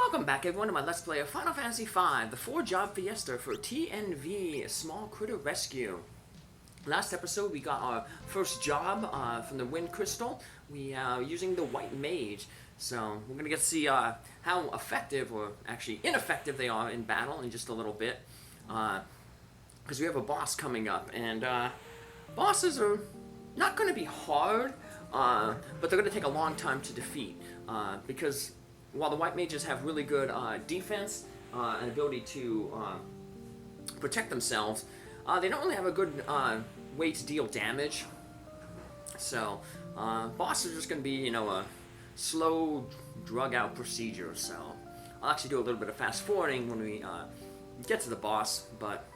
Welcome back everyone to my Let's Play of Final Fantasy V, the 4-job fiesta for TNV, Small Critter Rescue. Last episode we got our first job from the Wind Crystal. We are using the White Mage, so we're going to get to see how effective, or actually ineffective they are in battle in just a little bit. Because we have a boss coming up, and bosses are not going to be hard, but they're going to take a long time to defeat, because while the White Mages have really good defense and ability to protect themselves, they don't really have a good way to deal damage. So, bosses are just going to be, you know, a slow, drug-out procedure. So, I'll actually do a little bit of fast-forwarding when we get to the boss, but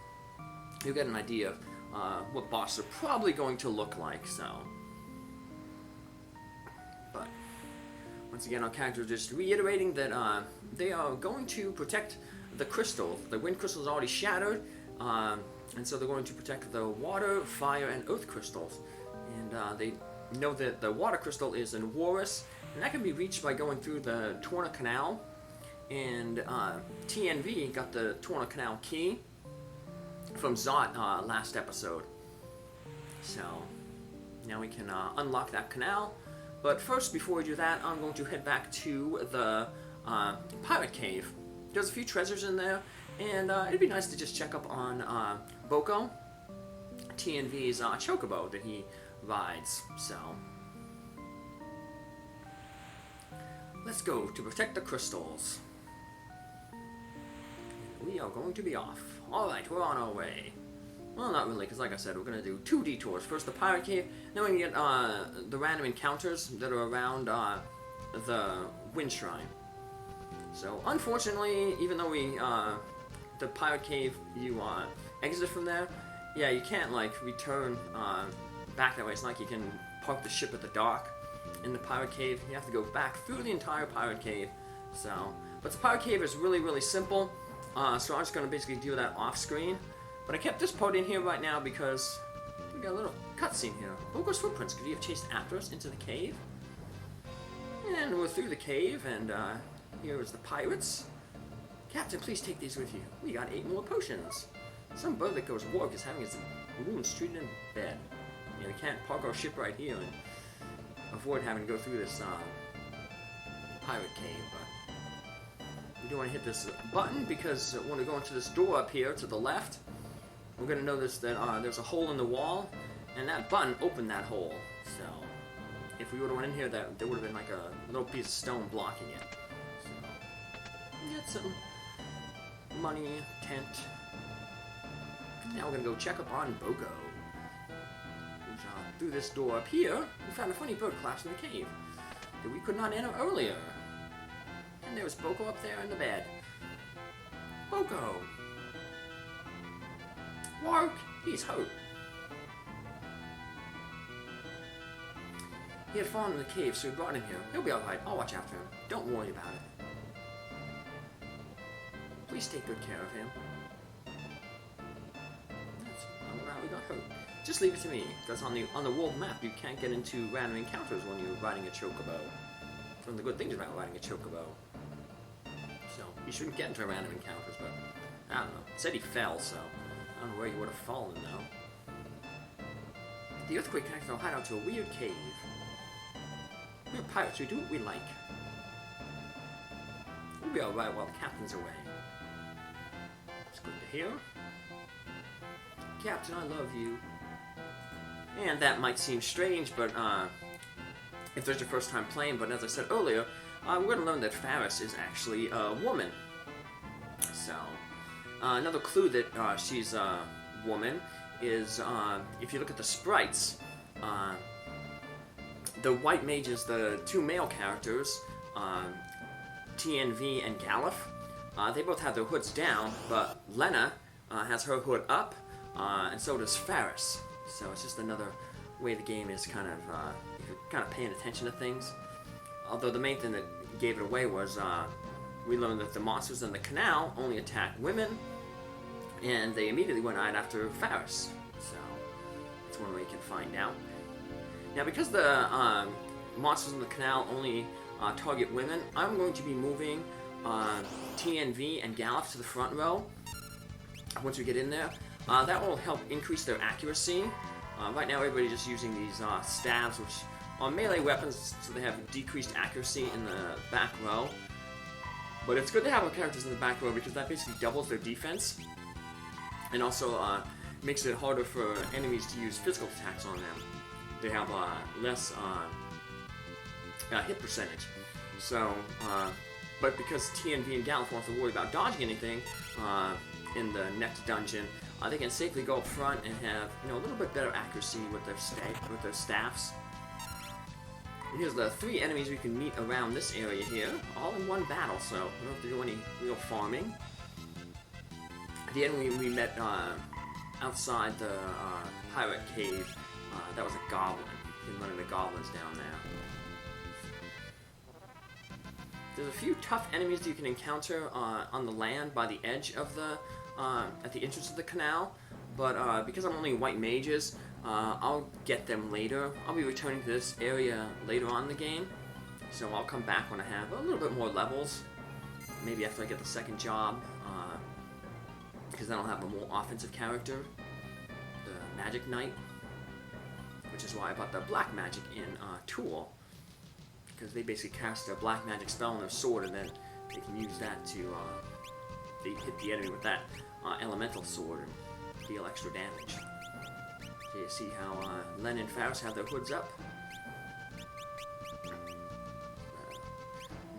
you'll get an idea of what bosses are probably going to look like. So, but once again, our character is just reiterating that they are going to protect the crystal. The Wind Crystal is already shattered, and so they're going to protect the water, fire, and earth crystals. And they know that the water crystal is in Warus, and that can be reached by going through the Torna Canal. And TNV got the Torna Canal key from Zot last episode. So now we can unlock that canal. But first, before we do that, I'm going to head back to the Pirate Cave. There's a few treasures in there, and it'd be nice to just check up on Boko, TNV's chocobo that he rides. So let's go to protect the crystals. We are going to be off. Alright, we're on our way. Well, not really, because like I said, we're going to do 2 detours. First the Pirate Cave, then we can get the random encounters that are around the Wind Shrine. So, unfortunately, even though we, the Pirate Cave, you exit from there, yeah, you can't, like, return back that way. It's not like you can park the ship at the dock in the Pirate Cave. You have to go back through the entire Pirate Cave. So, but the Pirate Cave is really, really simple. So I'm just going to basically do that off-screen. But I kept this part in here right now because we got a little cutscene here. Boko's footprints could you have chased after us into the cave? And we're through the cave, and here is the pirates. Captain, please take these with you. We got 8 more potions. Some bird that goes woke is having its wounds treated in bed. Yeah, we can't park our ship right here and avoid having to go through this pirate cave, but we do want to hit this button because when we go into this door up here to the left, we're going to notice that there's a hole in the wall, and that button opened that hole. So, if we would have went in here, there would have been like a little piece of stone blocking it. So, get some money, tent. Now we're going to go check up on Boko. Through this door up here, we found a funny bird collapsed in the cave that we could not enter earlier. And there was Boko up there in the bed. Boko! Wark! He's hurt. He had fallen in the cave, so we brought him here. He'll be alright. I'll watch after him. Don't worry about it. Please take good care of him. I'm glad we got hurt. Just leave it to me, because on the world map you can't get into random encounters when you're riding a chocobo. It's one of the good things about riding a chocobo. So, you shouldn't get into random encounters, but I don't know. It said he fell, so I don't know where he would have fallen, though. The earthquake connected our hideout to a weird cave. We're pirates, we do what we like. We'll be alright while the captain's away. It's good to hear. Captain, I love you. And that might seem strange, but if there's your first time playing, but as I said earlier, we're going to learn that Faris is actually a woman. So, another clue that she's a woman is if you look at the sprites, the White Mages, the 2 male characters, TNV and Galuf, they both have their hoods down, but Lena has her hood up, and so does Faris. So it's just another way the game is kind of, if you're kind of paying attention to things. Although the main thing that gave it away was we learned that the monsters in the canal only attack women, and they immediately went right after Faris. So that's one way you can find out. Now, because the monsters in the canal only target women, I'm going to be moving TNV and Gallop to the front row. Once we get in there, that will help increase their accuracy. Right now, everybody's just using these stabs, which are melee weapons, so they have decreased accuracy in the back row. But it's good to have our characters in the back row because that basically doubles their defense, and also makes it harder for enemies to use physical attacks on them. They have less hit percentage. So, but because TNV and Gallop won't have to worry about dodging anything in the next dungeon, they can safely go up front and have a little bit better accuracy with their staffs. And here's the 3 enemies we can meet around this area here, all in one battle, so we don't have to do any real farming. At the end, we met outside the pirate cave. That was a goblin. You can run into goblins down there. There's a few tough enemies that you can encounter on the land by the edge of the at the entrance of the canal, but because I'm only white mages, I'll get them later. I'll be returning to this area later on in the game, so I'll come back when I have a little bit more levels, maybe after I get the second job, because then I'll have a more offensive character, the Magic Knight, which is why I bought the Black Magic in Tool, because they basically cast a black magic spell on their sword, and then they can use that to they hit the enemy with that elemental sword and deal extra damage. So you see how Len and Faust have their hoods up.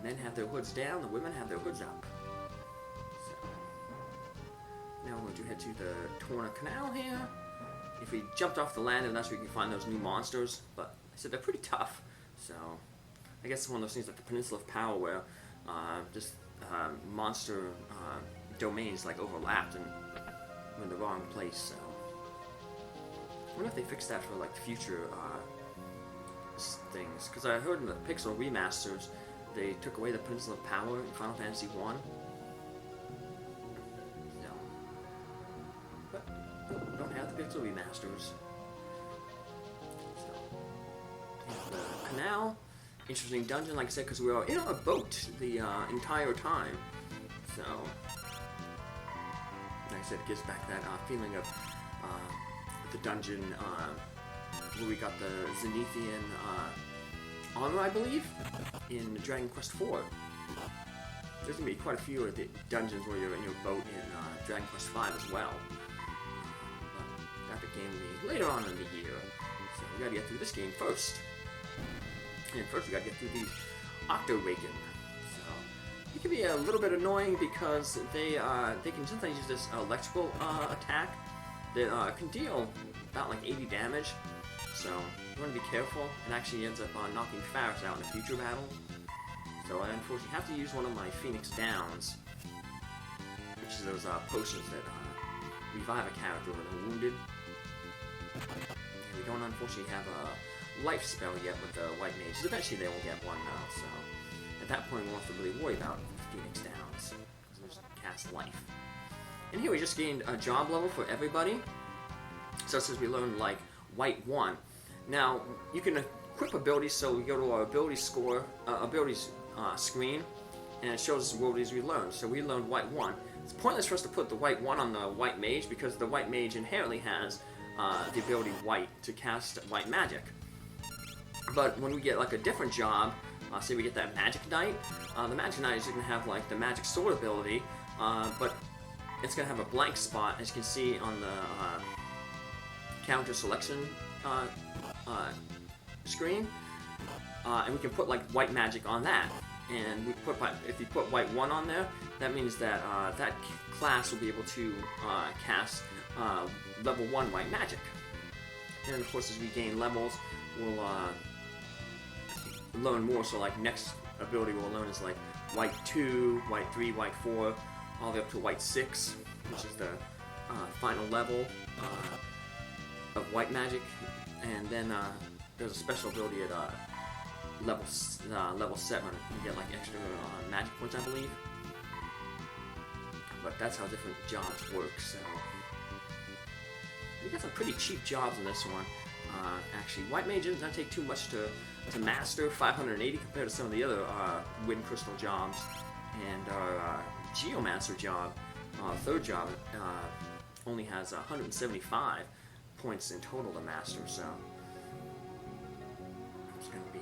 Men have their hoods down, the women have their hoods up. So, now we're going to head to the Torna Canal here. If we jumped off the land, then that's where you can find those new monsters, but I said they're pretty tough, so I guess it's one of those things like the Peninsula of Power where just monster domains like overlapped and were in the wrong place, so I wonder if they fixed that for like future things, because I heard in the Pixel remasters they took away the Peninsula of Power in Final Fantasy 1. So, but we don't have the Pixel remasters. So, the canal, interesting dungeon, like I said, because we were in a boat the entire time. So, like I said, it gives back that feeling of the dungeon where we got the Zenithian armor, I believe, in Dragon Quest IV. There's going to be quite a few of the dungeons where you're in your boat in Dragon Quest V as well. But that game will be later on in the year, so we gotta get through this game first. And first we gotta get through the Octo-Raken. So, it can be a little bit annoying because they can sometimes use this electrical attack that can deal about like 80 damage. So, you want to be careful. It actually ends up knocking Faust out in a future battle. So I unfortunately have to use one of my Phoenix Downs, which is those potions that revive a character when they're wounded. And we don't unfortunately have a life spell yet with the White Mages. Eventually they will get one though, so at that point we won't have to really worry about Phoenix Downs, because we'll just cast life. And here we just gained a job level for everybody. So since we learned like White 1. Now, you can equip abilities, so we go to our ability score, abilities screen, and it shows us what abilities we learned. So we learned White 1. It's pointless for us to put the White 1 on the White Mage, because the White Mage inherently has the ability White to cast White Magic. But when we get like a different job, say we get that Magic Knight, the Magic Knight is going to have like the Magic Sword ability, but it's going to have a blank spot, as you can see on the counter selection screen, and we can put like white magic on that, and we put if you put White 1 on there, that means that that class will be able to cast level 1 white magic. And of course, as we gain levels, we'll learn more. So like next ability we'll learn is like White 2, White 3, White 4, all the way up to White 6, which is the final level of white magic. And then there's a special ability at level 7. You get like extra magic points, I believe. But that's how different jobs work. So we got some pretty cheap jobs in this one. Actually, White Mage doesn't take too much to master. 580 compared to some of the other Wind Crystal jobs. And our Geomancer job, third job, only has 175 points in total to master, so it's going to be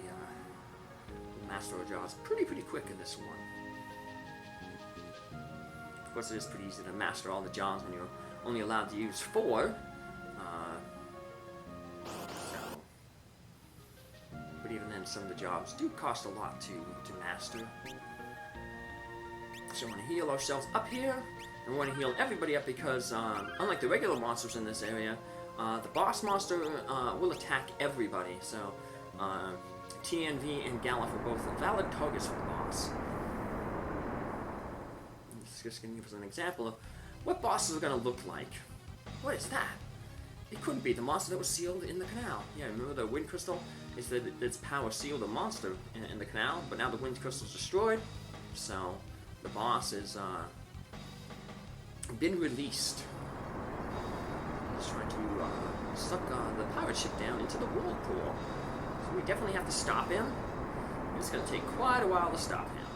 master our jobs pretty quick in this one. Of course, it is pretty easy to master all the jobs when you're only allowed to use 4. But even then, some of the jobs do cost a lot to master. So we want to heal ourselves up here, and we want to heal everybody up because, unlike the regular monsters in this area, the boss monster will attack everybody. So TNV and Gallif are both valid targets for the boss. This is just going to give us an example of what bosses are going to look like. What is that? It couldn't be the monster that was sealed in the canal. Yeah, remember the wind crystal? It's that its power sealed a monster in the canal, but now the wind crystal's destroyed, so the boss has been released. He's trying to suck the pirate ship down into the whirlpool. So we definitely have to stop him. It's going to take quite a while to stop him.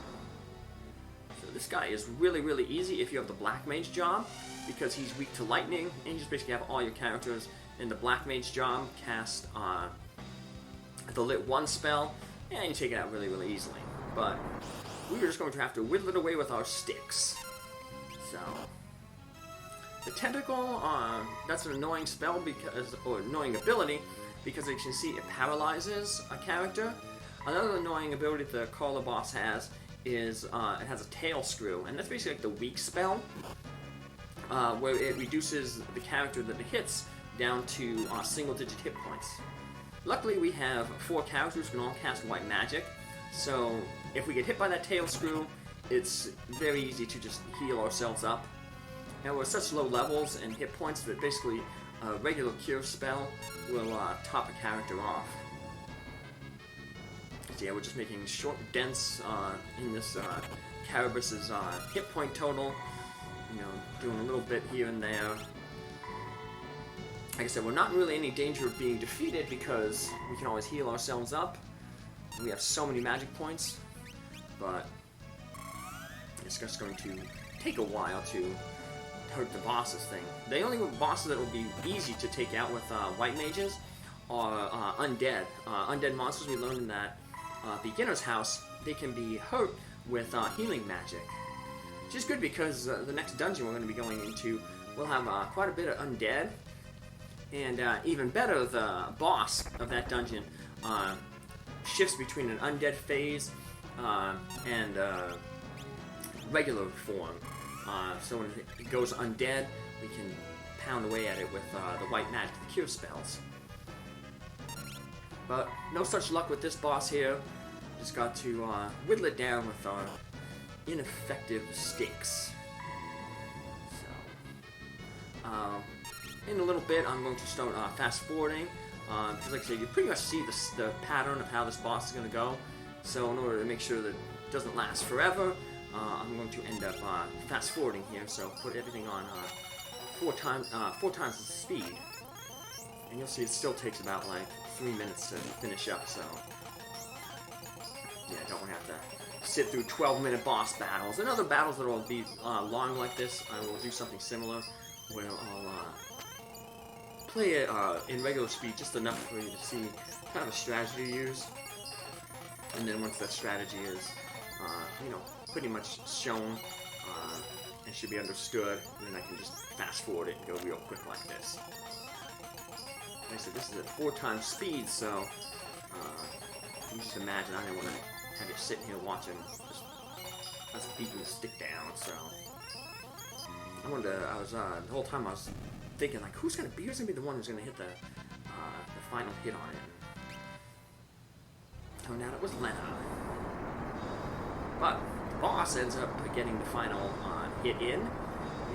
So this guy is really easy if you have the Black Mage job, because he's weak to lightning, and you just basically have all your characters in the Black Mage job cast the Lit 1 spell, and you take it out really easily. But we are just going to have to whittle it away with our sticks. So the Tentacle, that's an annoying spell because, or annoying ability, because as you can see it paralyzes a character. Another annoying ability the Caller boss has is it has a tail screw, and that's basically like the weak spell, where it reduces the character that it hits down to single-digit hit points. Luckily, we have 4 characters who can all cast white magic, so if we get hit by that tail screw, it's very easy to just heal ourselves up. And we're at such low levels and hit points that basically a regular cure spell will top a character off. So yeah, we're just making short dents in this Carabas's hit point total. You know, doing a little bit here and there. Like I said, we're not in really any danger of being defeated because we can always heal ourselves up. We have so many magic points, but it's just going to take a while to hurt the bosses thing. The only bosses that will be easy to take out with white mages are undead. Undead monsters, we learned in that beginner's house, they can be hurt with healing magic. Which is good because the next dungeon we're going to be going into will have quite a bit of undead. And even better, the boss of that dungeon shifts between an undead phase and regular form. So when it goes undead, we can pound away at it with the white magic, the cure spells. But no such luck with this boss here. Just got to whittle it down with our ineffective sticks. So, in a little bit, I'm going to start fast forwarding. Because like I said, you pretty much see the pattern of how this boss is going to go. So in order to make sure that it doesn't last forever, I'm going to end up fast forwarding here. So put everything on 4 times the speed. And you'll see it still takes about like 3 minutes to finish up. So yeah, I don't have to sit through 12-minute boss battles. And other battles that will be long like this, I will do something similar where I'll play it in regular speed just enough for you to see kind of a strategy to use. And then once that strategy is, you know, pretty much shown and should be understood, then I can just fast forward it and go real quick like this. Like I said, this is at 4 times speed, so you just imagine, I didn't want to have you sitting here watching just us beating the stick down, so the whole time I was thinking, like, who's gonna be the one who's gonna hit the final hit on it? Turned out it was Lena. But the boss ends up getting the final hit in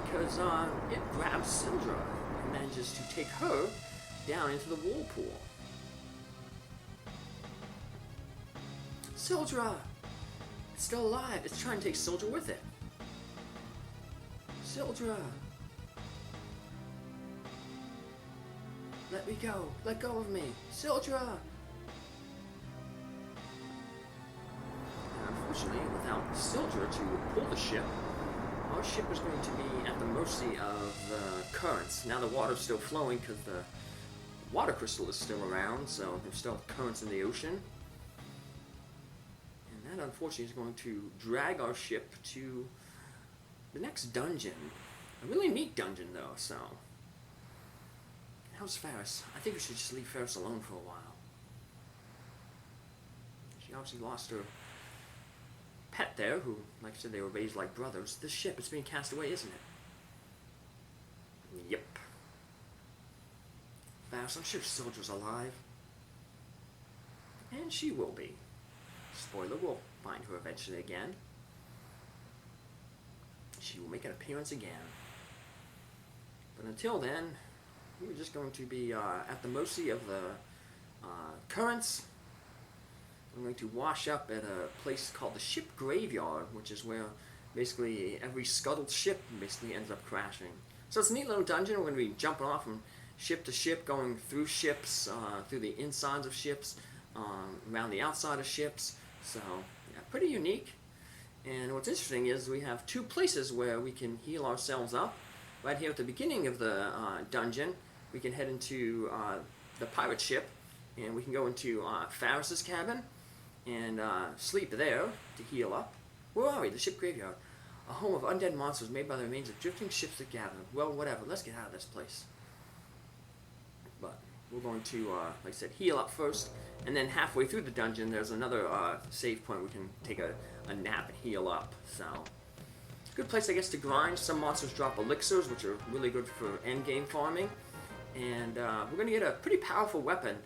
because it grabs Sildra and manages to take her down into the whirlpool. Sildra! It's still alive. It's trying to take Sildra with it. Sildra! Let me go. Let go of me. Sildra! And unfortunately, without Sildra to pull the ship, our ship is going to be at the mercy of the currents. Now the water's still flowing because the water crystal is still around, so there's still currents in the ocean. And that, unfortunately, is going to drag our ship to the next dungeon. A really neat dungeon, though, so... How's Ferris? I think we should just leave Ferris alone for a while. She obviously lost her pet there, who, like I said, they were raised like brothers. This ship is being cast away, isn't it? Yep. Ferris, I'm sure Sildra's alive. And she will be. Spoiler, we'll find her eventually again. She will make an appearance again. But until then, we're just going to be at the mercy of the currents. I'm going to wash up at a place called the Ship Graveyard, which is where basically every scuttled ship basically ends up crashing. So it's a neat little dungeon. We're going to be jumping off from ship to ship, going through ships, through the insides of ships, around the outside of ships. So, yeah, pretty unique. And what's interesting is we have two places where we can heal ourselves up. Right here at the beginning of the dungeon, we can head into the pirate ship, and we can go into Ferris's cabin and sleep there to heal up. Where are we? The Ship Graveyard. A home of undead monsters made by the remains of drifting ships that gather. Well, whatever. Let's get out of this place. But we're going to, like I said, heal up first, and then halfway through the dungeon, there's another save point we can take a nap and heal up. So, good place, I guess, to grind. Some monsters drop elixirs, which are really good for endgame farming. And we're going to get a pretty powerful weapon,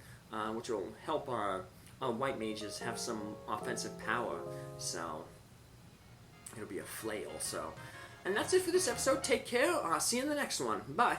which will help our white mages have some offensive power. So, it'll be a flail. So, and that's it for this episode. Take care. See you in the next one. Bye.